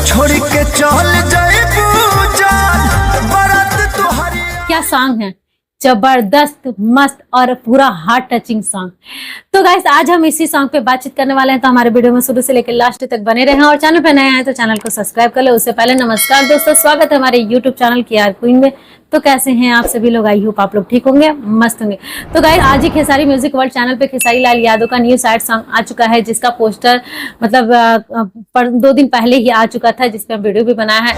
छोड़ के चल जाए क्या सॉन्ग है, जबरदस्त, मस्त और पूरा हार्ट टचिंग सॉन्ग। तो गाइस आज हम इसी सॉन्ग पे बातचीत करने वाले हैं, तो हमारे वीडियो में शुरू से लेकर लास्ट तक बने रहें और चैनल पे नए आए तो चैनल को सब्सक्राइब कर ले। उससे पहले नमस्कार दोस्तों, स्वागत है हमारे यूट्यूब चैनल KR क्वीन में। तो कैसे हैं आप सभी लोग? आई होप आप लोग ठीक होंगे, मस्त होंगे। तो गाइस आज ही खेसारी म्यूजिक वर्ल्ड चैनल पे खेसारी लाल यादव का न्यू सैड सॉन्ग आ चुका है, जिसका पोस्टर मतलब 2 दिन पहले ही आ चुका था, जिसपे हम वीडियो भी बनाया है।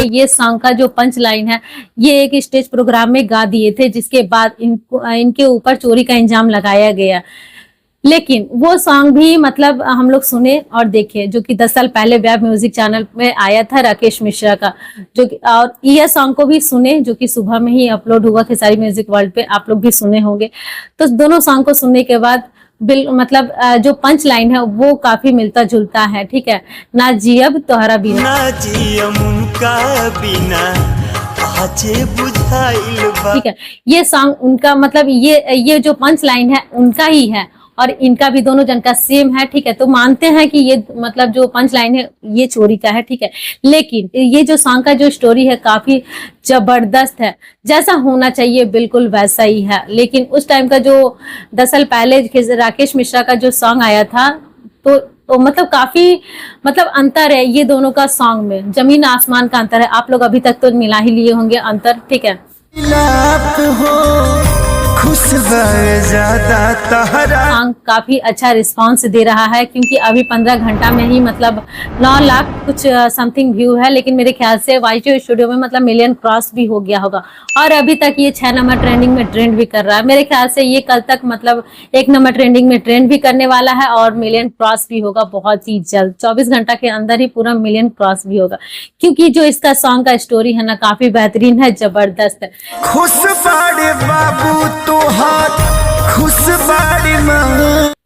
ये सॉन्ग का जो पंच लाइन है, ये एक स्टेज प्रोग्राम में गा दिए थे, जिसके बाद इनके ऊपर चोरी का इल्जाम लगाया गया। लेकिन वो सॉन्ग भी मतलब हम लोग सुने और देखे, जो कि 10 साल पहले वेब म्यूजिक चैनल में आया था राकेश मिश्रा का, जो कि और ये सॉन्ग को भी सुने, जो कि सुबह में ही अपलोड हुआ खेसारी म्यूजिक वर्ल्ड पे, आप लोग भी सुने होंगे। तो दोनों सॉन्ग को सुनने के बाद मतलब जो पंच लाइन है वो काफी मिलता जुलता है, ठीक है। ना जियब तोहरा बिना, ना जियम उनका बिना, ठीक है। ये सॉन्ग उनका मतलब ये जो पंच लाइन है उनका ही है और इनका भी दोनों जन का सेम है, ठीक है। तो मानते हैं कि ये मतलब जो पंच लाइन है ये चोरी का है, ठीक है। लेकिन ये जो सॉन्ग का जो स्टोरी है काफी जबरदस्त है, जैसा होना चाहिए बिल्कुल वैसा ही है। लेकिन उस टाइम का जो 10 साल पहले राकेश मिश्रा का जो सॉन्ग आया था, तो मतलब काफी मतलब अंतर है ये दोनों का सॉन्ग में, जमीन आसमान का अंतर है। आप लोग अभी तक तो मिला ही लिए होंगे अंतर, ठीक है। सॉन्ग काफी अच्छा रिस्पांस दे रहा है, क्योंकि अभी 15 घंटा में ही मतलब 9 लाख कुछ समथिंग व्यू है। लेकिन मेरे ख्याल से YG स्टूडियो में मतलब मिलियन क्रॉस भी हो गया होगा, और अभी तक ये 6 नंबर ट्रेंडिंग में ट्रेंड भी कर रहा है। मेरे ख्याल से ये कल तक मतलब 1 नंबर ट्रेंडिंग में ट्रेंड भी करने वाला है और मिलियन क्रॉस भी होगा बहुत ही जल्द। 24 घंटा के अंदर ही पूरा मिलियन क्रॉस भी होगा, क्योंकि जो इसका सॉन्ग का स्टोरी है ना काफी बेहतरीन है, जबरदस्त है।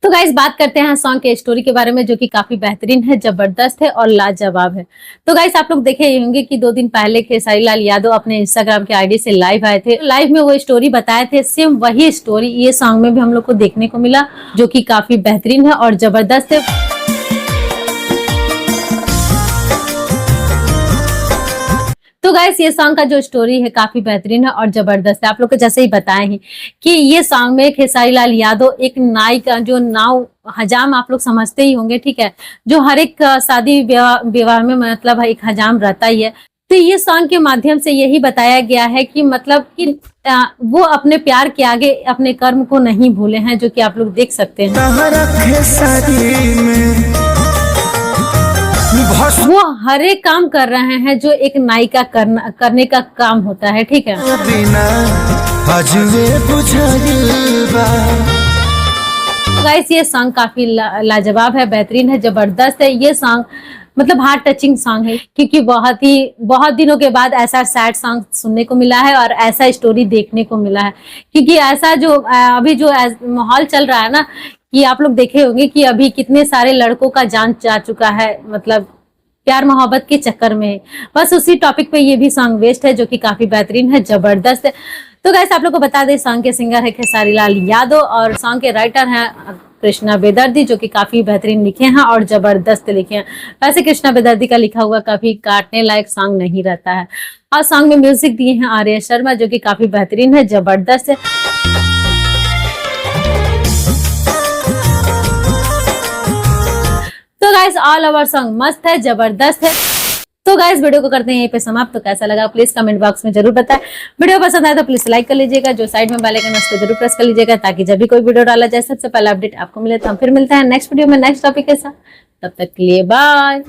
तो गाइस बात करते हैं सॉन्ग के स्टोरी के बारे में, जो कि काफी बेहतरीन है, जबरदस्त है और लाजवाब है। तो गाइस आप लोग देखे होंगे कि 2 दिन पहले खेसारी लाल यादव अपने इंस्टाग्राम के आईडी से लाइव आए थे। लाइव में वो स्टोरी बताए थे, सेम वही स्टोरी ये सॉन्ग में भी हम लोग को देखने को मिला, जो कि काफी बेहतरीन है और जबरदस्त है। तो गाइस ये सॉन्ग का जो स्टोरी है काफी बेहतरीन है और जबरदस्त है। आप लोग को जैसे ही बताए हैं कि ये सॉन्ग में खेसारी लाल यादव एक नाई का जो नाव हजाम आप लोग समझते ही होंगे, ठीक है, जो हर एक शादी विवाह में मतलब एक हजाम रहता ही है। तो ये सॉन्ग के माध्यम से यही बताया गया है कि मतलब कि वो अपने प्यार के आगे अपने कर्म को नहीं भूले हैं, जो कि आप लोग देख सकते हैं। वो हर एक काम कर रहे हैं जो एक नाई का करने का काम होता है, ठीक है। गाइस ये सॉन्ग काफी लाजवाब है, बेहतरीन है, जबरदस्त है। ये सॉन्ग मतलब हार्ट टचिंग सॉन्ग है, क्योंकि बहुत दिनों के बाद ऐसा सैड सॉन्ग सुनने को मिला है और ऐसा स्टोरी देखने को मिला है। क्योंकि ऐसा जो अभी जो माहौल चल रहा है ना, कि आप लोग देखे होंगे कि अभी कितने सारे लड़कों का जान जा चुका है, मतलब प्यार मोहब्बत के चक्कर में। बस उसी टॉपिक पे ये भी सॉन्ग बेस्ड है, जो कि काफी बेहतरीन है, जबरदस्त है। तो गाइस आप लोग को बता दें, सॉन्ग के सिंगर है खेसारी लाल यादव और सॉन्ग के राइटर हैं कृष्णा बेदर्दी, जो कि काफी बेहतरीन लिखे हैं और जबरदस्त लिखे हैं। वैसे कृष्णा बेदर्दी का लिखा हुआ कभी काटने लायक सॉन्ग नहीं रहता है। और सॉन्ग में म्यूजिक दिए हैं आर्य शर्मा, जो कि काफी बेहतरीन है, जबरदस्त है। तो गाइस ऑल ओवर सॉन्ग मस्त है, जबरदस्त है। तो गाइस वीडियो को करते हैं यहीं पे समाप्त। तो कैसा लगा प्लीज कमेंट बॉक्स में जरूर बताएं। वीडियो पसंद आए तो प्लीज लाइक कर लीजिएगा, जो साइड में बेल आइकन है उसको जरूर प्रेस कर लीजिएगा, ताकि जब भी कोई वीडियो डाला जाए सबसे पहले अपडेट आपको मिले। तो हम फिर मिलते हैं नेक्स्ट वीडियो में नेक्स्ट टॉपिक के साथ, तब तक के लिए बाय।